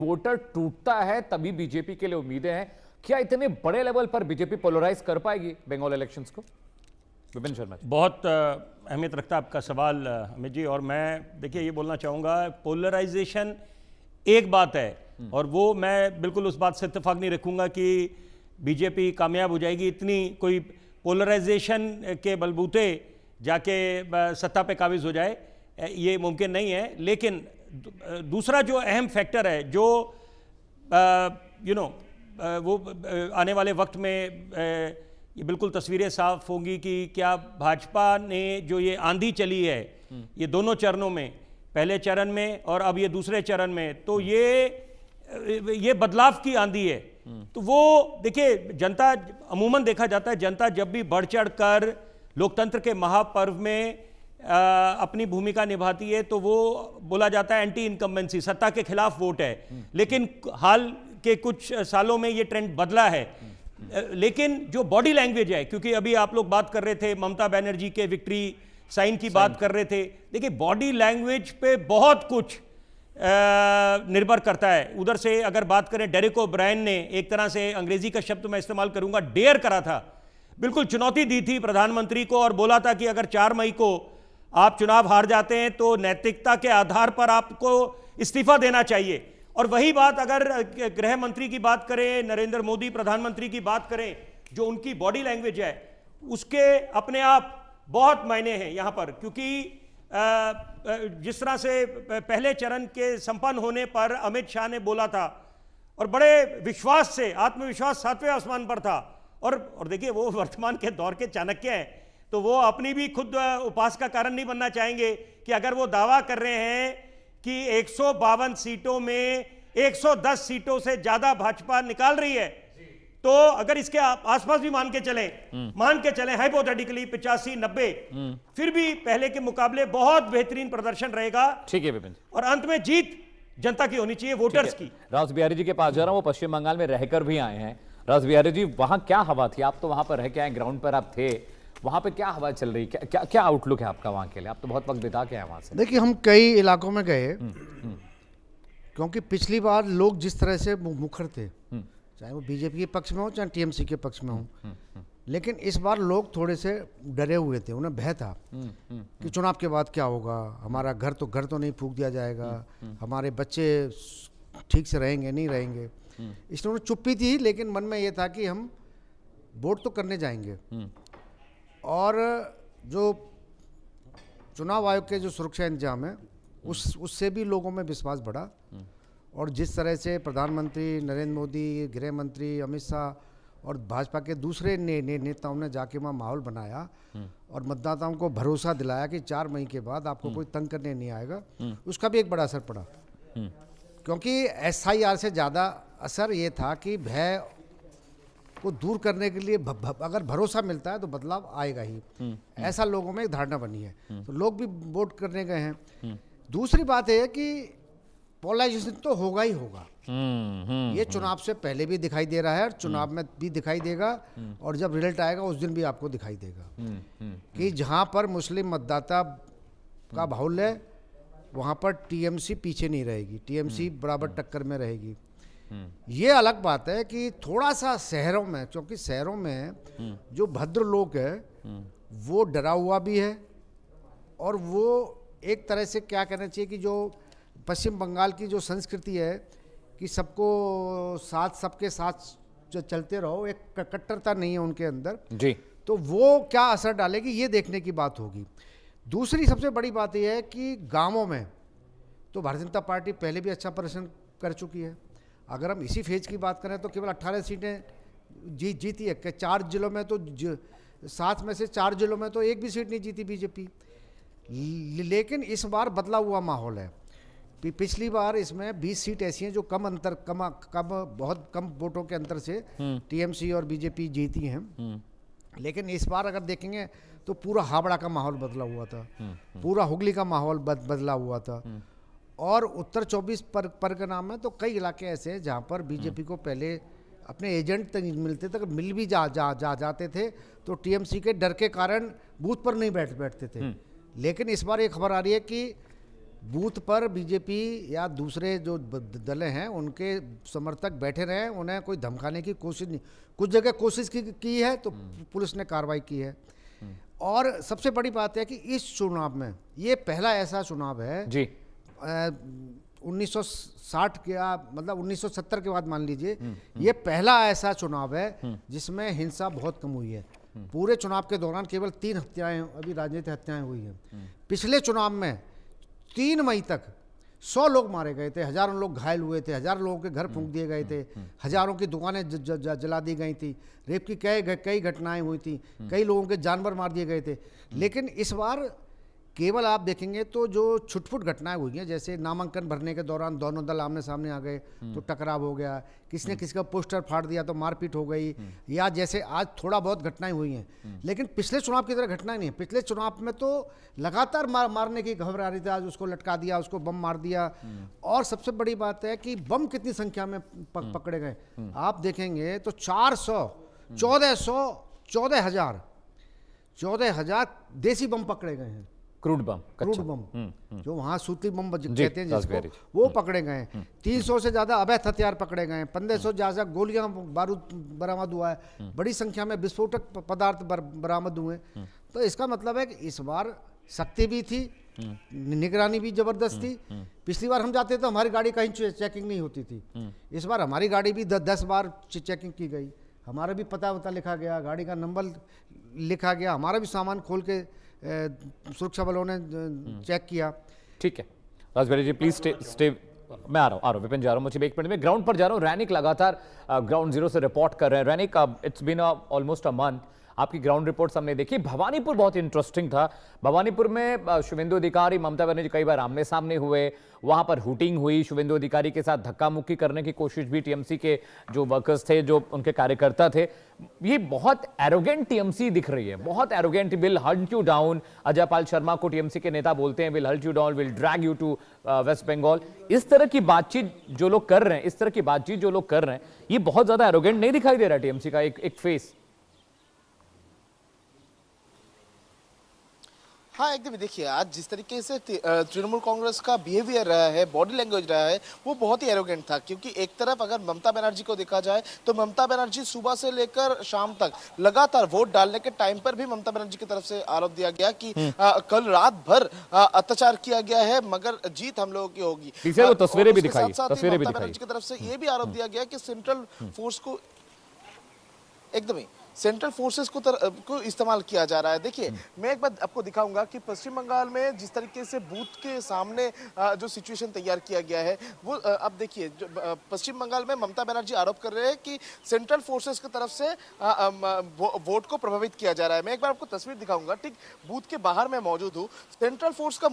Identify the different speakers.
Speaker 1: Voter टूटता है तभी बीजेपी के लिए उम्मीदें हैं। क्या इतने बड़े लेवल पर बीजेपी पोलराइज कर पाएगी बंगाल इलेक्शंस को? विपिन शर्मा जी।
Speaker 2: बहुत अहमियत रखता है आपका सवाल अमित जी। और मैं देखिए ये बोलना चाहूँगा, पोलराइजेशन एक बात है और वो मैं बिल्कुल उस बात से इत्तेफाक नहीं रखूँगा कि बीजेपी कामयाब हो जाएगी। इतनी कोई पोलराइजेशन के बलबूते जाके सत्ता पे काबिज हो जाए, ये मुमकिन नहीं है। लेकिन दूसरा जो अहम फैक्टर है, जो वो आने वाले वक्त में ये बिल्कुल तस्वीरें साफ होंगी कि क्या भाजपा ने जो ये आंधी चली है, ये दोनों चरणों में, पहले चरण में और अब ये दूसरे चरण में, तो ये बदलाव की आंधी है। तो वो देखिए, जनता अमूमन देखा जाता है, जनता जब भी बढ़ चढ़ कर लोकतंत्र के महापर्व में अपनी भूमिका निभाती है तो वो बोला जाता है एंटी इनकम्बेंसी, सत्ता के खिलाफ वोट है। लेकिन हाल के कुछ सालों में ये ट्रेंड बदला है। लेकिन जो बॉडी लैंग्वेज है, क्योंकि अभी आप लोग बात कर रहे थे ममता बनर्जी के विक्ट्री साइन की बात कर रहे थे, देखिए बॉडी लैंग्वेज पे बहुत कुछ निर्भर करता है। उधर से अगर बात करें, डेरेक ओब्रायन ने एक तरह से, अंग्रेजी का शब्द मैं इस्तेमाल करूंगा, डेयर करा था, बिल्कुल चुनौती दी थी प्रधानमंत्री को और बोला था कि अगर 4 मई को आप चुनाव हार जाते हैं तो नैतिकता के आधार पर आपको इस्तीफा देना चाहिए। और वही बात अगर गृह मंत्री की बात करें, नरेंद्र मोदी प्रधानमंत्री की बात करें, जो उनकी बॉडी लैंग्वेज है उसके अपने आप बहुत मायने हैं यहां पर। क्योंकि जिस तरह से पहले चरण के संपन्न होने पर अमित शाह ने बोला था और बड़े विश्वास से, आत्मविश्वास 7वें आसमान पर था, और देखिए वो वर्तमान के दौर के चाणक्य हैं, तो वो अपनी भी खुद उपास का कारण नहीं बनना चाहेंगे कि अगर वो दावा कर रहे हैं कि 152 सीटों में 110 सीटों से ज्यादा भाजपा निकाल रही है, तो अगर इसके आसपास भी मान के चलें हाइपोथेटिकली 85-90, फिर भी पहले के मुकाबले बहुत बेहतरीन प्रदर्शन रहेगा।
Speaker 1: ठीक है विपिन।
Speaker 2: और अंत में जीत जनता की होनी चाहिए, वोटर्स की।
Speaker 1: राज बिहारी जी के पास जा रहा हूं, वो पश्चिम बंगाल में रहकर भी आए हैं। राज बिहारी जी, वहां क्या हवा थी? आप तो वहां पर रह के आए, ग्राउंड पर आप थे, वहां पे क्या हवा चल रही? क्या आउटलुक है आपका वहां के लिए? आप तो बहुत वक्त बिता के आए वहां से।
Speaker 3: देखिए, हम कई इलाकों में गए, क्योंकि पिछली बार लोग जिस तरह से मुखर थे, चाहे वो बीजेपी के पक्ष में हो चाहे टीएमसी के पक्ष में हो, लेकिन इस बार लोग थोड़े से डरे हुए थे, उन्हें भय था कि चुनाव के बाद क्या होगा, हमारा घर तो नहीं फूंक दिया जाएगा, हमारे बच्चे ठीक से रहेंगे नहीं रहेंगे। इसलिए उन्हें चुप्पी थी, लेकिन मन में ये था कि हम वोट तो करने जाएंगे। और जो चुनाव आयोग के जो सुरक्षा इंतजाम है उससे भी लोगों में विश्वास बढ़ा। और जिस तरह से प्रधानमंत्री नरेंद्र मोदी, गृह मंत्री अमित शाह और भाजपा के दूसरे नेताओं ने जाके वहाँ माहौल बनाया और मतदाताओं को भरोसा दिलाया कि 4 मई के बाद आपको कोई तंग करने नहीं आएगा, उसका भी एक बड़ा असर पड़ा। क्योंकि SIR से ज़्यादा असर ये था कि भय को दूर करने के लिए अगर भरोसा मिलता है तो बदलाव आएगा ही, ऐसा लोगों में एक धारणा बनी है। तो लोग भी वोट करने गए हैं। दूसरी बात है कि पोलराइजेशन तो होगा ही होगा। ये चुनाव से पहले भी दिखाई दे रहा है और चुनाव में भी दिखाई देगा, और जब रिजल्ट आएगा उस दिन भी आपको दिखाई देगा कि जहां पर मुस्लिम मतदाता का बाहुल्य है वहां पर टीएमसी पीछे नहीं रहेगी, टीएमसी बराबर टक्कर में रहेगी। ये अलग बात है कि थोड़ा सा शहरों में, क्योंकि शहरों में जो भद्र लोग है वो डरा हुआ भी है, और वो एक तरह से क्या कहना चाहिए कि जो पश्चिम बंगाल की जो संस्कृति है कि सबको साथ, सबके साथ जो चलते रहो, एक कट्टरता नहीं है उनके अंदर
Speaker 1: जी, तो
Speaker 3: वो क्या असर डालेगी ये देखने की बात होगी। दूसरी सबसे बड़ी बात यह है कि गांवों में तो भारतीय जनता पार्टी पहले भी अच्छा प्रदर्शन कर चुकी है। अगर हम इसी फेज की बात करें तो केवल 18 सीटें जीती है, 4 जिलों में तो 7 में से 4 जिलों में तो एक भी सीट नहीं जीती बीजेपी। लेकिन इस बार बदला हुआ माहौल है। पिछली बार इसमें 20 सीट ऐसी हैं जो बहुत कम वोटों के अंतर से टीएमसी और बीजेपी जीती हैं। लेकिन इस बार अगर देखेंगे तो पूरा हावड़ा का माहौल बदला हुआ था, पूरा हुगली का माहौल बदला हुआ था, और उत्तर 24 परगना में तो कई इलाके ऐसे हैं जहाँ पर बीजेपी को पहले अपने एजेंट तक मिलते थे, मिल भी जाते थे तो टीएमसी के डर के कारण बूथ पर नहीं बैठते थे। लेकिन इस बार ये खबर आ रही है कि बूथ पर बीजेपी या दूसरे जो दल हैं उनके समर्थक बैठे रहे, उन्हें कोई धमकाने की कोशिश नहीं, कुछ जगह कोशिश की है तो पुलिस ने कार्रवाई की है। और सबसे बड़ी बात है कि इस चुनाव में ये पहला ऐसा चुनाव है
Speaker 1: जी
Speaker 3: 1960 के मतलब 1970 के बाद मान लीजिए, ये पहला ऐसा चुनाव है जिसमें हिंसा बहुत कम हुई है। पूरे चुनाव के दौरान केवल 3 हत्याएं, अभी राजनीतिक हत्याएं हुई हैं। पिछले चुनाव में 3 मई तक 100 लोग मारे गए थे, हजारों लोग घायल हुए थे, हजारों लोगों के घर फूंक दिए गए थे, हजारों की दुकानें जला दी गई थी, रेप की कई घटनाएं हुई थी, कई लोगों के जानवर मार दिए गए थे। लेकिन इस बार केवल आप देखेंगे तो जो छुटपुट घटनाएं हुई हैं, जैसे नामांकन भरने के दौरान दोनों दल आमने सामने आ गए तो टकराव हो गया, किसी ने किसी का पोस्टर फाड़ दिया तो मारपीट हो गई, या जैसे आज थोड़ा बहुत घटनाएं हुई हैं। लेकिन पिछले चुनाव की तरह घटनाएं नहीं है। पिछले चुनाव में तो लगातार मारने की खबर आ रही थी, आज उसको लटका दिया, उसको बम मार दिया। और सबसे बड़ी बात है कि बम कितनी संख्या में पकड़े गए आप देखेंगे तो 14,000 देसी बम पकड़े गए हैं,
Speaker 1: क्रूड बम,
Speaker 3: क्रूड
Speaker 1: कच्चा।
Speaker 3: बम जो वहाँ सूती बम कहते हैं
Speaker 1: रास्पबेरी।
Speaker 3: जिसको, वो पकड़े गए हैं। 300 से ज़्यादा अवैध हथियार पकड़े गए हैं, 1500 ज़्यादा गोलियां बारूद बरामद हुआ है, बड़ी संख्या में विस्फोटक पदार्थ बरामद हुए। तो इसका मतलब है कि इस बार सख्ती भी थी, निगरानी भी जबरदस्त थी। पिछली बार हम जाते तो हमारी गाड़ी कहीं चेकिंग नहीं होती थी, इस बार हमारी गाड़ी भी 10 बार चेकिंग की गई, हमारा भी पता वता लिखा गया, गाड़ी का नंबर लिखा गया, हमारा भी सामान खोल के सुरक्षा बलों ने चेक किया।
Speaker 1: ठीक है राजबेरी जी, प्लीज स्टे। मैं आ रहा हूँ विपिन, जा रहा हूँ, मुझे एक मिनट में ग्राउंड पर जा रहा हूँ। रैनिक लगातार ग्राउंड जीरो से रिपोर्ट कर रहे हैं। रैनिक, it's been almost a month, आपकी ग्राउंड रिपोर्ट्स हमने देखी। भवानीपुर बहुत इंटरेस्टिंग था। भवानीपुर में शुभेंदु अधिकारी, ममता बनर्जी कई बार आमने सामने हुए, वहां पर हुटिंग हुई, शुभेंदु अधिकारी के साथ धक्का मुक्की करने की कोशिश भी टीएमसी के जो वर्कर्स थे, जो उनके कार्यकर्ता थे। ये बहुत एरोगेंट टीएमसी दिख रही है, बहुत arrogant. Will hunt you down, Ajay Pal Sharma को टीएमसी के नेता बोलते हैं, will hunt you down, will drag you to West Bengal. इस तरह की बातचीत जो लोग कर रहे हैं, ये बहुत ज्यादा एरोगेंट नहीं दिखाई दे रहा टीएमसी का एक फेस?
Speaker 4: हाँ एकदम, देखिए आज जिस तरीके से तृणमूल कांग्रेस का बिहेवियर रहा है, बॉडी लैंग्वेज रहा है, वो बहुत ही एरोगेंट था। क्योंकि एक तरफ अगर ममता बनर्जी को देखा जाए तो ममता बनर्जी सुबह से लेकर शाम तक लगातार वोट डालने के टाइम पर भी ममता बनर्जी की तरफ से आरोप दिया गया कि कल रात भर अत्याचार किया गया है मगर जीत हम लोगों की होगी।
Speaker 1: वो तस्वीरें भी दिखाई,
Speaker 4: ममता बनर्जी की तरफ से ये भी आरोप दिया गया कि सेंट्रल फोर्स को एकदम ही सेंट्रल फोर्सेस को इस्तेमाल किया जा रहा है। देखिए मैं एक बात आपको दिखाऊंगा कि पश्चिम बंगाल में जिस तरीके से बूथ के सामने जो सिचुएशन तैयार किया गया है वो अब देखिए, पश्चिम बंगाल में ममता बनर्जी आरोप कर रहे हैं कि सेंट्रल फोर्सेस की तरफ से वोट को प्रभावित किया जा रहा है। मैं एक बार आपको तस्वीर दिखाऊंगा, ठीक बूथ के बाहर मैं मौजूद हूँ, सेंट्रल फोर्स का